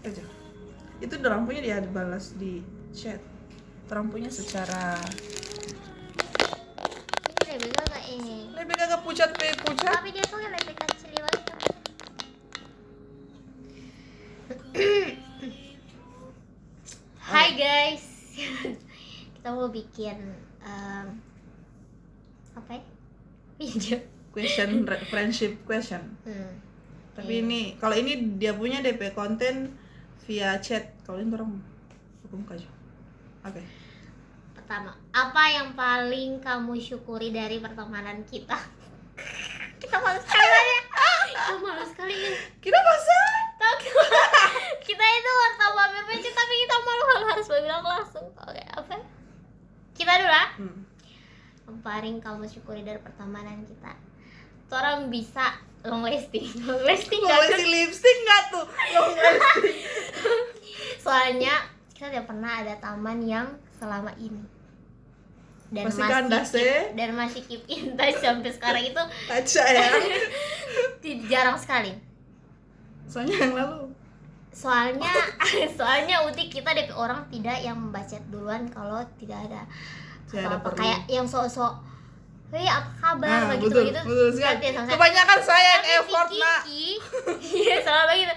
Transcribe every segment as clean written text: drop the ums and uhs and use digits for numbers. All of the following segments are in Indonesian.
aja. Itu rampunya dia balas di chat. Rampunya secara Ini lebih gak ini. lebih kagak pucat. Tapi dia tuh yang lebih kecil banget. Hai guys. Kita mau bikin apa ya? Video. question friendship question. Tapi ini kalau ini dia punya DP konten via chat. Kalau ini orang buka aja. Oke. Pertama, apa yang paling kamu syukuri dari pertemanan kita? Kita malu sekali ya. Kita malu sekali ya. Kita masa? Kita itu wartawan BPC tapi kita malu harus bilang langsung. Oke, apa? Kita dulu lah. Yang paling kamu syukuri dari pertemanan kita. Tuh orang bisa long lasting lipstick nggak tuh? Long lasting. Soalnya kita tidak pernah ada teman yang selama ini dan Masih kandas masih keep in touch sampai sekarang itu aja ya. jarang sekali. Soalnya yang lalu. Soalnya Uti kita DP orang tidak yang membaca duluan kalau tidak ada apa-apa, kayak yang sok-sok wih apa kabar begitu betul sekali. Kebanyakan saya yang effort nak. Iya selalu begitu.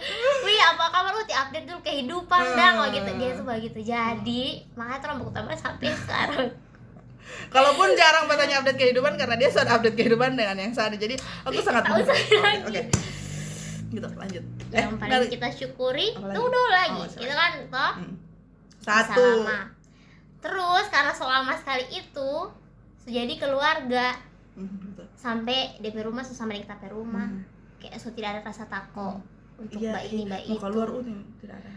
Wih apa kabar Uti update dulu kehidupan dah kalau gitu dia tuh begitu. Jadi makanya terus utama sampai sekarang. Kalaupun jarang bertanya update kehidupan karena dia sudah update kehidupan dengan yang saat. Jadi aku sangat Oke. Gitu lanjut. Yang paling kita syukuri tunggu lagi. Itu kan toh. Satu. Terus karena selama sekali itu jadi keluarga. Sampai DP rumah sama kita ke rumah. Kayak tidak ada rasa takut untuk mbak ini mbak itu. Mau keluar tidak ada.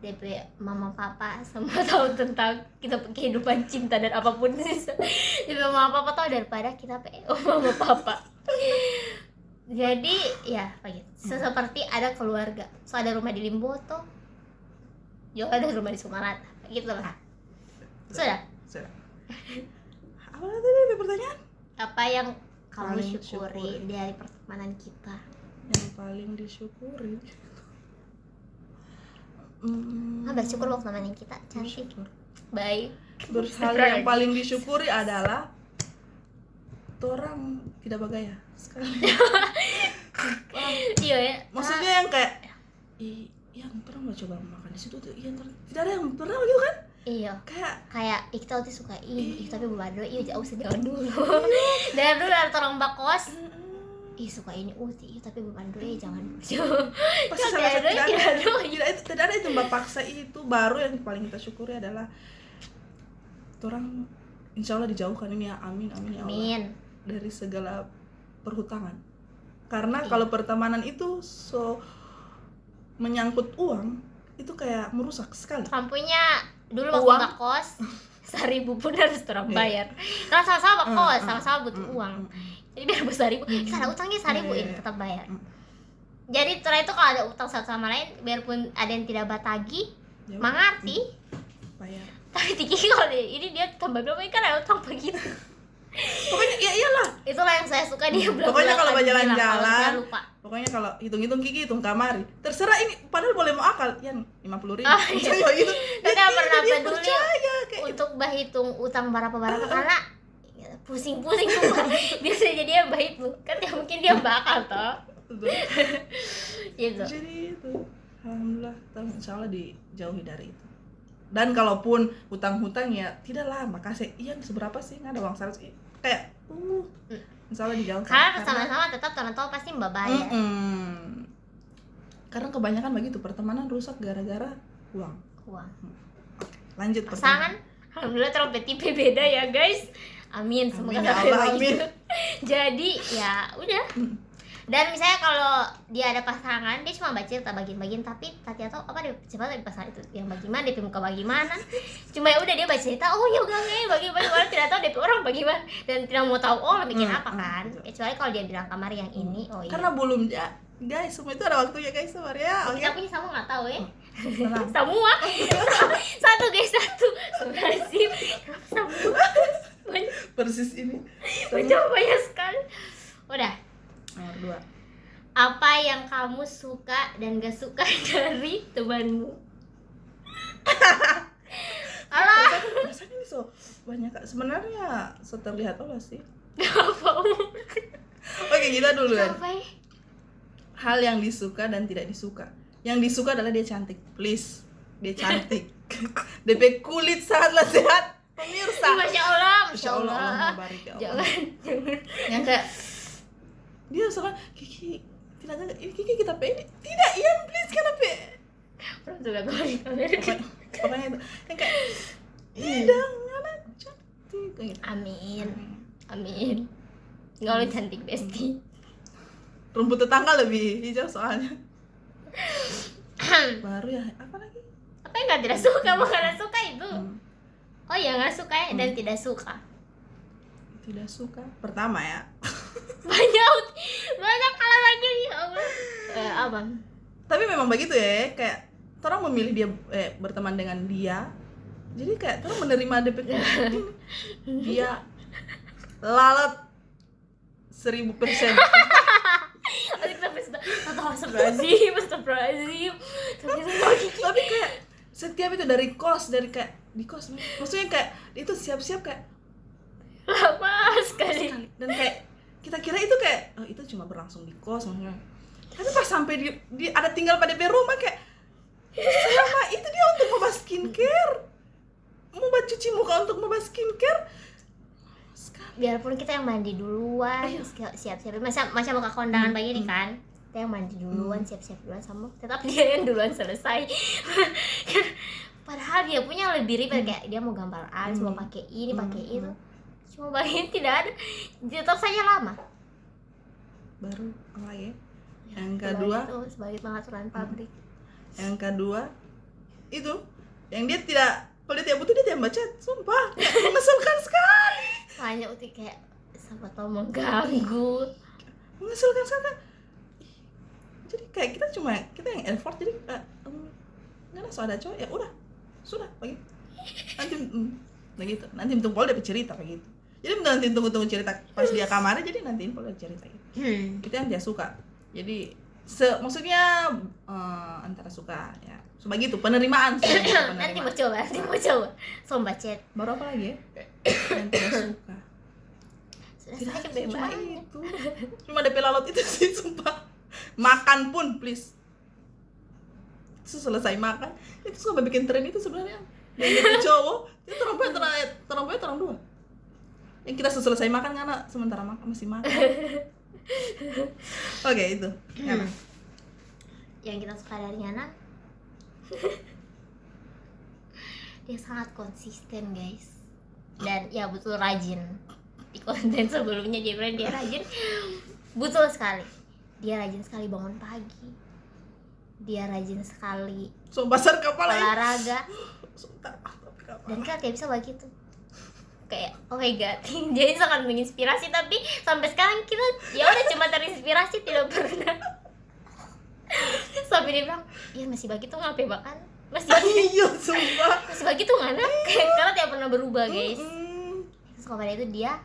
DP mama papa semua tahu tentang kita kehidupan cinta dan apapun sih. DP mama papa tahu daripada kita mama papa. Jadi ya begitu. Seperti ada keluarga. So ada rumah di Limboto. Juga ada rumah di Sumarata. Gitu lah. Sudah. Apa tadi pertanyaan? Apa yang kamu syukuri dari pertemanan kita? Yang paling disyukuri. Bersyukur loh teman kita cantik, baik. Hal yang paling disyukuri adalah orang tidak bergaya sekali. Iya ya. Maksudnya yang kayak yang pernah mau coba makan di situ tuh, tidak ada yang pernah begitu kan? Iya. Kayak kita tuh suka tapi berbanding jauh jauh dulu. Dari dulu ada orang bakos. Suka ini tapi bukan dulu jangan dulu. Pasti tidak ada itu mbak paksa. Itu baru yang paling kita syukuri adalah orang insya Allah dijauhkan ini ya, amin ya Allah. Amin. Dari segala perhutangan. Karena kalau pertemanan itu menyangkut uang itu kayak merusak sekali. Lampunya dulu waktu bakos 1.000 pun harus orang bayar. Karena sama-sama bakos, sama-sama butuh uang. Jadi biar besar 1.000, kita ada utangnya 1.000 ini tetap bayar. Jadi setelah itu kalau ada utang satu sama lain, biarpun ada yang tidak batagi, mengerti, bayar. Tapi Tiki kalau ini dia tambah berapa ini kan ada utang begitu. Pokoknya iyalah. Itulah yang saya suka dia bilang. Pokoknya kalau jalan-jalan, pokoknya kalau hitung-hitung Kiki hitung kamari. Terserah ini, padahal boleh mau akal, yang 50.000. Gitu. Tidak pernah peduli untuk hitung utang berapa karena pusing-pusing semua. Biasanya jadi dia baik tuh kan ya mungkin dia bakal toh gitu. Jadi itu alhamdulillah insya Allah dijauhi dari itu. Dan kalaupun hutang-hutang ya tidaklah makasih seberapa sih nggak ada uang 100 kayak insya Allah dijauhi karena sama-sama tetap orang tua pasti mbak bayar. Karena kebanyakan begitu pertemanan rusak gara-gara uang. Lanjut pasangan alhamdulillah terlalu tipe beda ya guys. Amin, semoga ya Allah, amin. Jadi ya udah. Dan misalnya kalau dia ada pasangan, dia cuma baca cerita bagian-bagian, tapi Tati atau apa dia coba dari pasangan itu yang bagaimana, dia muka bagaimana. Cuma ya udah dia baca cerita, oh ya udah nih bagaimana, tidak tahu dia orang bagaimana dan tidak mau tahu bikin apa kan. Kecuali kalau dia bilang kamar yang ini, karena belum ya. Guys, semua itu ada waktunya guys sebenarnya. Kita punya sama nggak tahu ya. Semua satu guys satu. Nasib semua. Persis ini banyak sekali. Udah nomor 2 Apa yang kamu suka dan gak suka dari temanmu? Alah, rasanya ini so banyak sebenarnya terlihat olah sih. apa? Oke, kita dulu kan. Apa ya? Hal yang disuka dan tidak disuka. Yang disuka adalah dia cantik, please. Dia cantik. DP kulit sangatlah sehat. Pemirsa. Masya Allah, Masya Allah, Allah barik ya Allah. Jangan. Yang kayak dia sama Kiki tidak ada, Kiki kita ini tidak, Ian please kenapa? Orang juga gue di kamera. Pokoknya itu yang kayak tidak anak cantik kayak gitu. Amin. Enggak lo cantik Besti. Rumput tetangga lebih hijau soalnya. Baru ya, apa lagi? Apa yang gak tidak suka? Bukan suka itu. Oh ya, gak suka ya dan tidak suka. Tidak suka. Pertama ya. banyak kalau lagi nih, Allah. Apa? Tapi memang begitu ya, kayak orang memilih dia berteman dengan dia. Jadi kayak orang menerima DP dia lalat 1000%. Astagfirullahaladzim. Tapi kayak setiap itu dari kayak di kos, maksudnya kayak itu siap-siap kayak lama sekali. Dan kayak kita kira itu kayak itu cuma berlangsung di kos maksudnya. Tapi pas sampai di ada tinggal pada DP rumah kayak selama itu dia untuk membahas skincare, mau buat cuci muka untuk membahas skincare. Biarpun kita yang mandi duluan, siap-siap macam muka kondangan begini kan, kita yang mandi duluan, siap-siap duluan, sama tetap dia yang duluan selesai. Padahal dia punya lebih ribet, kayak dia mau gambar alis, mau pakai ini, pakai itu, cuma bagian tidak ada, tetap saja lama. Baru apa lagi? Yang kedua itu sebagai pengaturan pabrik. Yang kedua itu yang dia tidak, kalau dia tidak butuh dia tidak baca, sumpah mengeselkan sekali. Hanya uti kayak siapa tahu mengganggu, mengeselkan sekali. Jadi kayak kita yang effort, jadi nggak ada cowok ya udah sudah begitu. Nanti begitu, nanti tunggu dia bercerita begitu. Jadi nanti tunggu cerita pas dia kamarnya, jadi nanti info dia cerita gitu. Itu yang dia suka. Jadi maksudnya antara suka ya sebegitu penerimaan. Nanti mau coba somba chat. Baru apa lagi ya? Yang tidak suka. Sudah saya cuma itu. Cuma DP lalot itu sih sumpah. Makan pun please. Itu selesai makan, itu suka bikin tren itu sebenarnya. Yang cowok, itu teromboy terang dua. Yang kita selesai makan karena sementara makan masih makan. Oke, itu. Yana. Yang kita suka dari Yana, dia sangat konsisten guys, dan ya betul rajin. Di konten sebelumnya dia bilang dia rajin, betul sekali. Dia rajin sekali bangun pagi, dia rajin sekali Basar kepala olahraga, dan kan kayak bisa begitu. Kayak oh my god, jadi sangat menginspirasi. Tapi sampai sekarang kita ya udah cuma terinspirasi, tidak pernah sampai dia bilang iya masih begitu ngapain makan masih iya sumpah masih begitu nggak nak, karena tidak pernah berubah guys. Terus kalau pada itu dia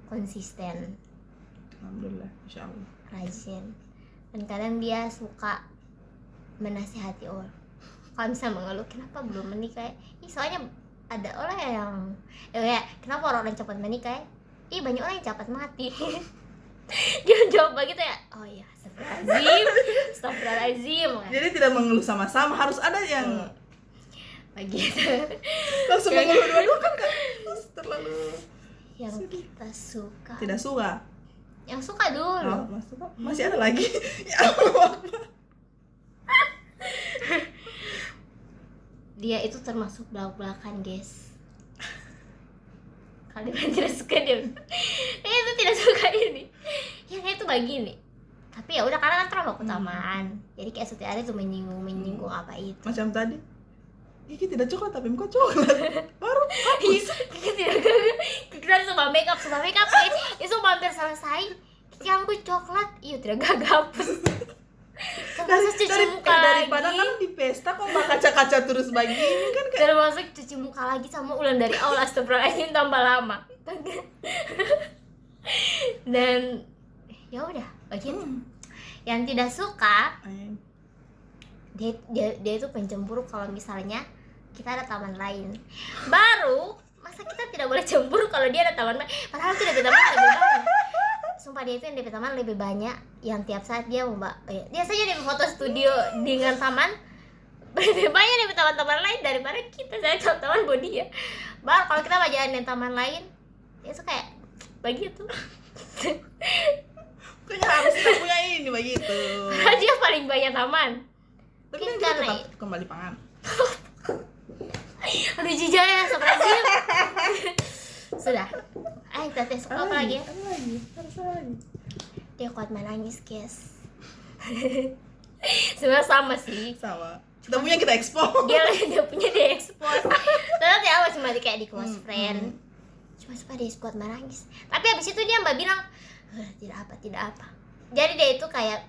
konsisten, alhamdulillah, insyaallah rajin, dan kadang dia suka menasihati orang kalau misalnya mengeluh kenapa belum menikah. Soalnya ada orang yang ya kenapa orang cepat menikah, banyak orang yang cepat mati. Dia jawab begitu ya, oh iya astagfirullahaladzim. Jadi tidak mengeluh sama-sama, harus ada yang begitu langsung mengeluh dua-dua kan terlalu. Yang kita suka, tidak suka, yang suka dulu. Masih ada lagi. Ya Allah. Dia itu termasuk belak-belakan guys. Kalian tidak suka dia, itu tidak suka ini, yang itu begini. Tapi ya udah karena kan terlalu keutamaan, jadi kayak setiap hari tuh menyinggung apa itu. Macam tadi, Kiki tidak coklat tapi muka coklat. Baru hapus. Kiki tidak kita coba make up itu hampir selesai. Kiki aku coklat, iya tidak hapus. Daripada kan di pesta kok kaca-kaca terus begini kan kayak termasuk cuci muka lagi sama ulang dari awal, astagfirullahaladzim tambah lama. Dan ya udah begitu. Yang tidak suka Ayo. dia itu pencemburu kalau misalnya kita ada taman lain. Baru masa kita tidak boleh cemburu kalau dia ada taman lain, padahal itu DP taman lebih banyak. Sumpah dia itu yang DP taman lebih banyak, yang tiap saat dia dia saja dia foto studio dengan taman lebih banyak DP taman-taman lain daripada kita. Saya taman buat dia. Baru kalau kita mau jalan di taman lain, dia tuh kayak begitu. Kayaknya harus kita punya ini begitu. Karena dia paling banyak taman. Tapi Mungkin kan dia karena tetap kembali pangan. aduh jijik ya, sebenarnya. Sudah. Kita tes apa lagi ya? Apa lagi? Harus lagi. Dia kuat menangis, guys. Sebenarnya sama sih. Sama. Kita punya kita ekspor. Dia punya dia expose. Ternyata dia awal cuma kayak di close friend. Cuma supaya dia kuat menangis. Tapi habis itu dia mbak bilang tidak apa. Jadi dia itu kayak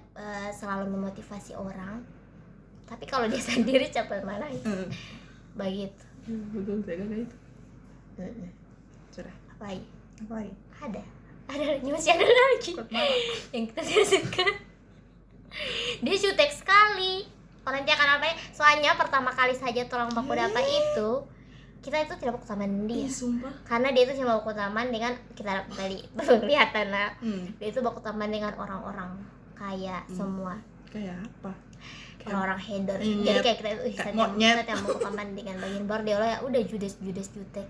selalu memotivasi orang. Tapi kalau dia sendiri capek menangis. Begitu. Betul, saya kayak itu. Sudah. Apa lagi? Apa lagi? Ada lagi, masih ada lagi. Kuat marah. Yang kita tidak suka. Dia jutek sekali. Orang dia akan apa ya? Soalnya pertama kali saja orang baku data itu kita itu tidak baku taman dia. Sumpah. Karena dia itu cuma baku taman dengan kita tadi kelihatan lah. Dia itu baku taman dengan orang-orang kaya semua. Kayak apa? Orang-orang header. Nyet. Jadi kayak kita itu Kayak kita monyet. yang baku taman dengan bagian bordel ya udah judes jutek.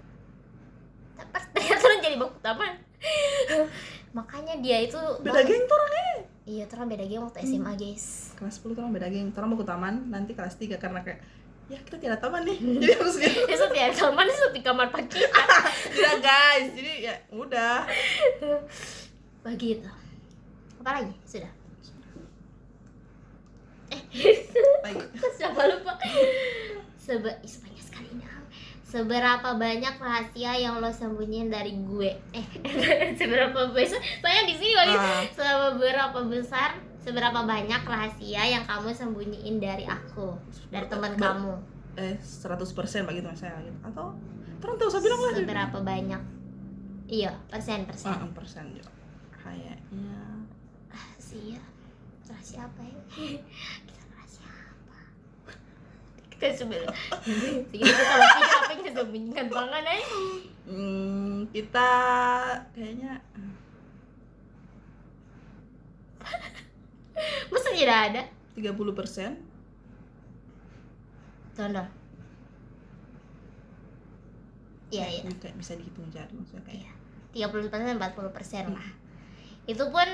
Tapi ternyata orang jadi baku taman. Makanya dia itu Beda geng tuh orangnya. Iya, terang beda geng waktu SMA, guys. Kelas 10 tuh orang beda geng. Orang mau ke taman, nanti kelas 3 karena kayak ya kita tidak taman nih. Jadi harus gitu. Dia setiap kamar, dia setiap kamar pak kita. Tidak guys. Jadi ya udah. Begitu. Apa lagi? Sudah. Lagi. Siapa lupa? Banyak sekali ini. Seberapa banyak rahasia yang lo sembunyiin dari gue? Seberapa besar? Saya di sini lagi. Seberapa banyak rahasia yang kamu sembunyiin dari aku, dari teman kamu? 100% begitu saya gitu. Atau orang tahu saya bilang lah. Seberapa banyak? Iya, persen. Persen juga. Kayaknya Rahasia apa ya? Kita rahasia apa? Kita sebenarnya kita kalau tidak apa yang kita sembunyikan banget kita kayaknya masa tidak ada 30%. Contoh. Iya. Kayak bisa dihitung jari maksudnya kayak 30% 40% lah. Itu pun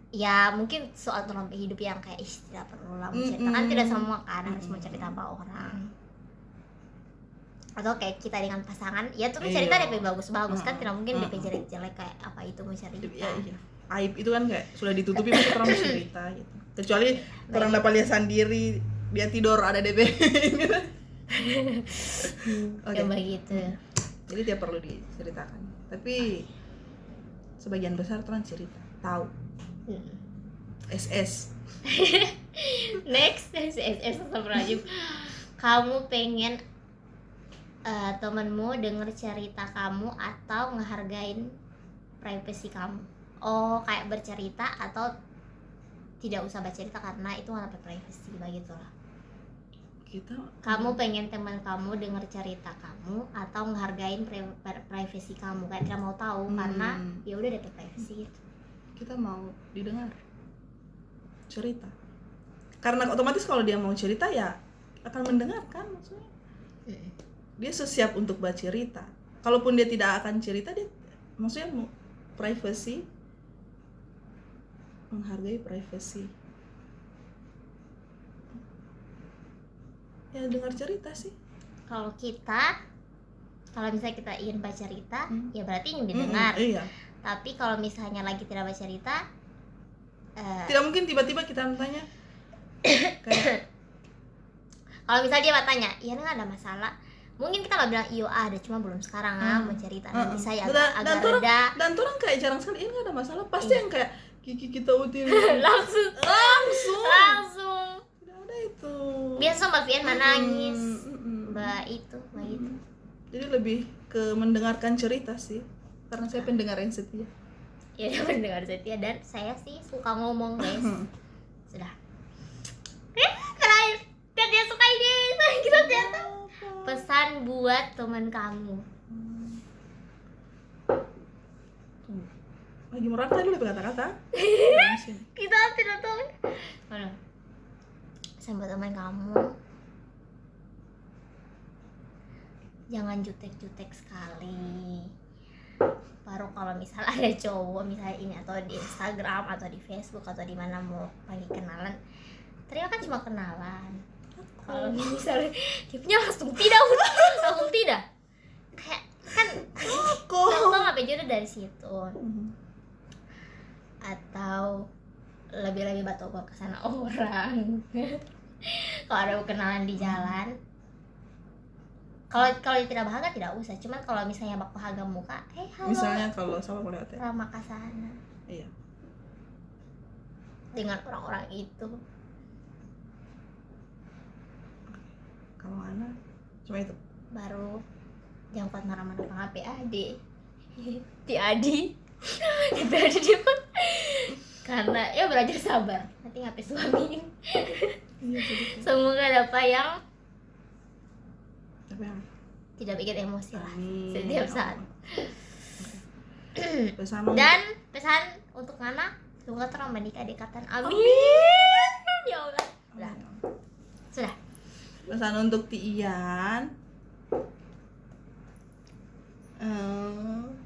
ya mungkin soal tolong hidup yang kayak tidak perlu lah menceritakan, tidak semua kan harus mencerita apa orang. Atau kayak kita dengan pasangan, ya tuh cerita DP bagus-bagus kan, tidak mungkin DP jelek-jelek kayak apa itu mencerita. Iya. Aib itu kan kayak sudah ditutupi masa orang cerita gitu. Kecuali orang dapat lihat sendiri dia tidur ada DP. Ya begitu. Jadi dia perlu diceritakan. Tapi sebagian besar orang cerita, tahu. SS. Next, SS Astagfirullahaladzim. Kamu pengen temenmu denger cerita kamu atau ngehargain privasi kamu? Oh, kayak bercerita atau tidak usah bercerita karena itu nggak dapat privasi, begitulah. Kamu pengen teman kamu denger cerita kamu atau ngehargain privasi kamu, kayak tidak mau tahu karena ya udah dapat privasi gitu. Kita mau didengar cerita karena otomatis kalau dia mau cerita ya akan mendengarkan, maksudnya dia sesiap untuk bercerita. Kalaupun dia tidak akan cerita, dia maksudnya privasi, menghargai privasi ya, dengar cerita sih. Kalau misalnya kita ingin baca cerita ya berarti ingin didengar. Iya. Tapi kalau misalnya lagi tidak baca cerita, tidak mungkin tiba-tiba kita bertanya kayak kalau misalnya dia bertanya, iya nggak ada masalah, mungkin kita nggak bilang iyo ada, cuma belum sekarang mau cerita, nanti saya agak reda. Dan orang kayak jarang sekali, ini nggak ada masalah, pasti yang kayak Kiki kita utin langsung tidak ada itu. Biasa Mbak Fian menangis, Mbak itu. Jadi lebih ke mendengarkan cerita sih, karena saya pendengar yang setia. Ya udah pendengar setia, dan saya sih suka ngomong guys. Sudah. Terakhir, dan dia suka ini kita ternyata. Pesan buat teman kamu. Lagi merata dulu kata-kata. Kita tidak tahu. Mana? Pesan buat teman kamu. Jangan jutek-jutek sekali. Baru kalau misal ada cowok misalnya ini atau di Instagram atau di Facebook atau di mana mau lagi kenalan, ternyata kan cuma kenalan. Kalau misalnya dia punya langsung tidak, kayak kan kok nggak jodoh dari situ, atau lebih batu ke sana orang. Kalau ada kenalan di jalan, kalau tidak bahagia tidak usah, cuman kalau misalnya bak bahagia muka, halo, misalnya kalau sama boleh ya ramah ke sana. iya, Dengan orang-orang itu. kalau Ana cuma itu. Baru jangan kuat marah-marah sama PAD. PAD dia pun karena ya belajar sabar, nanti HP suami. Iya, jadi Semoga dapat yang tapi yang tidak bikin emosi lah Amin. setiap saat. Pesan Dan pesan untuk Nana, semoga terang menikah dekatan. Amin. Ya Allah. Sudah. Sudah. pesan untuk Tian,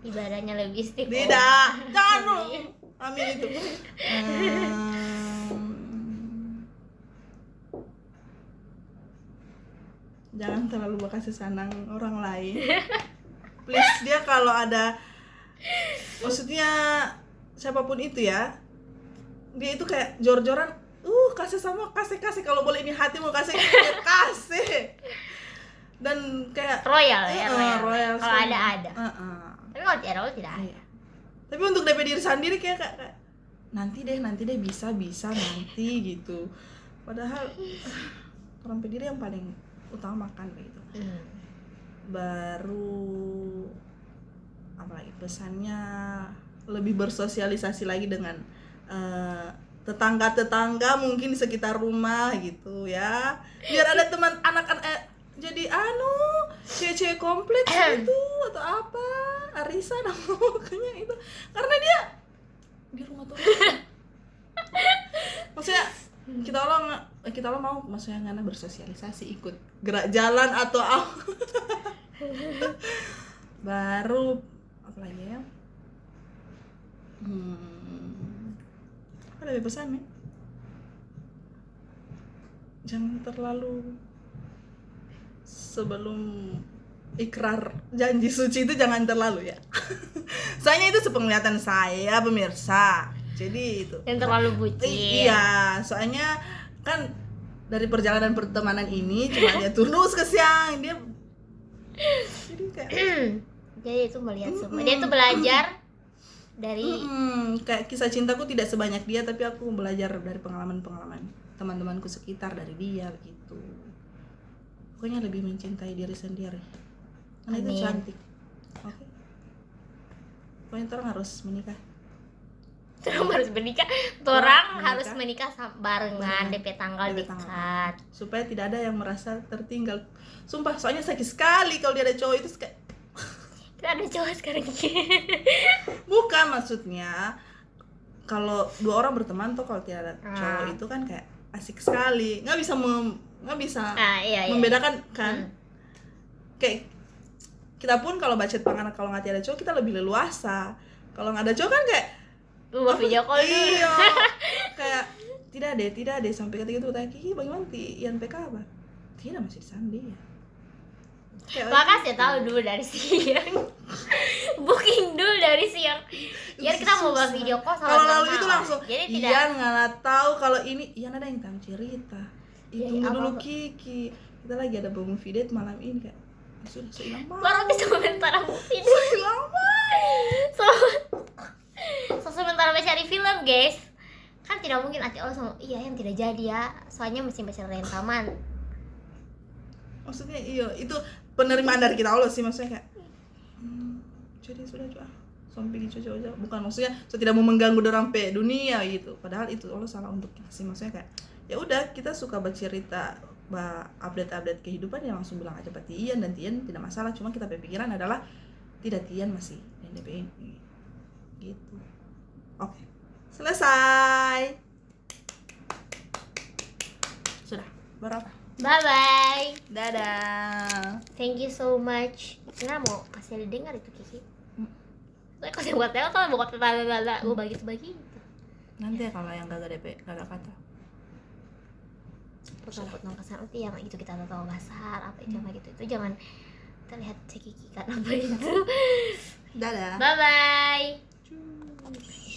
Ibadahnya lebih istiqomah. tidak, jangan lu. Amin itu. Jangan terlalu berkasih sayang orang lain. Please, dia kalau ada, maksudnya siapapun itu ya, dia itu kayak jor-joran, kasih sama kasih kalau boleh ini hati mau kasih ya kasih. Dan kayak Royal ya, royal kalau sekali. ada. Tapi kalau tidak tidak ada. Iya. Tapi untuk DP diri sendiri kayak nanti deh bisa nanti gitu. Padahal orang pediri yang paling utamakan gitu. Baru apalagi pesannya lebih bersosialisasi lagi dengan tetangga mungkin di sekitar rumah gitu ya. Biar ada teman anak-anak jadi cewek kompleks gitu atau apa, arisan pokoknya itu. Karena dia di rumah tuh. Maksudnya kita lo mau maksudnya ngana bersosialisasi, ikut gerak jalan atau apa. Baru apa lagi ya? Apa lebih pesan nih? Jangan terlalu sebelum ikrar janji suci itu jangan terlalu ya. Soalnya itu sepenglihatan saya pemirsa. Jadi itu. Dan terlalu bucin. Iya, soalnya kan dari perjalanan pertemanan ini cuma dia tulus ke siang dia. Jadi kayak jadi itu melihat semua. Dia tuh belajar dari kayak kisah cintaku tidak sebanyak dia, tapi aku belajar dari pengalaman teman-temanku sekitar dari dia gitu. Pokoknya lebih mencintai diri sendiri. Karena itu cantik. Oke. Pokoknya orang harus menikah. harus menikah barengan DP tanggal dekat. Supaya tidak ada yang merasa tertinggal. Sumpah, soalnya sakit sekali kalau dia ada cowok itu kayak kita ada cowok sekarang. Bukan maksudnya kalau dua orang berteman tuh kalau tidak ada cowok itu kan kayak asik sekali. Nggak bisa membedakan kan. Kayak kita pun kalau bacet panganan kalau nggak ada cowok kita lebih leluasa. Kalau nggak ada cowok kan kayak buat video call dulu. Iya. Kayak tidak deh sampai ketika itu tanya Kiki bagaimana Ian PK apa? Tidak, masih sandi ya. Makasih tahu dulu dari siang. Booking dulu dari siang. Biar kita mau buat video call sama kalau lalu itu langsung jadi Ian nggak tahu kalau ini Ian ada yang tahu cerita. Itu dulu Kiki. Kita lagi ada movie date malam ini kayak sudah hilang banget. Baru bisa sementara movie date. Hilang banget. Sementara mencari film guys. Kan tidak mungkin hati Allah sama yang tidak jadi ya. Soalnya mesti baca rentaman. Maksudnya iya itu penerimaan dari kita Allah sih, maksudnya kayak jadi sudah sampai gitu jauh-jauh. Bukan maksudnya saya tidak mau mengganggu dorang pe dunia gitu. Padahal itu Allah salah untuk kita sih. Maksudnya kayak ya udah kita suka bercerita update kehidupan ya langsung bilang aja ke Tian, dan Tian tidak masalah. Cuma kita berpikiran adalah tidak, Tian masih NDPI gitu. Oke. Selesai. Sudah. Berapa? Bye bye. Dadah. Thank you so much. Nggak mau kasih dengar itu Kiki. Saya kasih buat Teo kalau buat lala gue bagi. Nanti ya kalau yang gak DP gak ada kata. Potong-potong kesan nanti yang itu kita tahu basar apa itu gitu itu jangan terlihat cekiki kan apa itu. Dadah. Bye bye.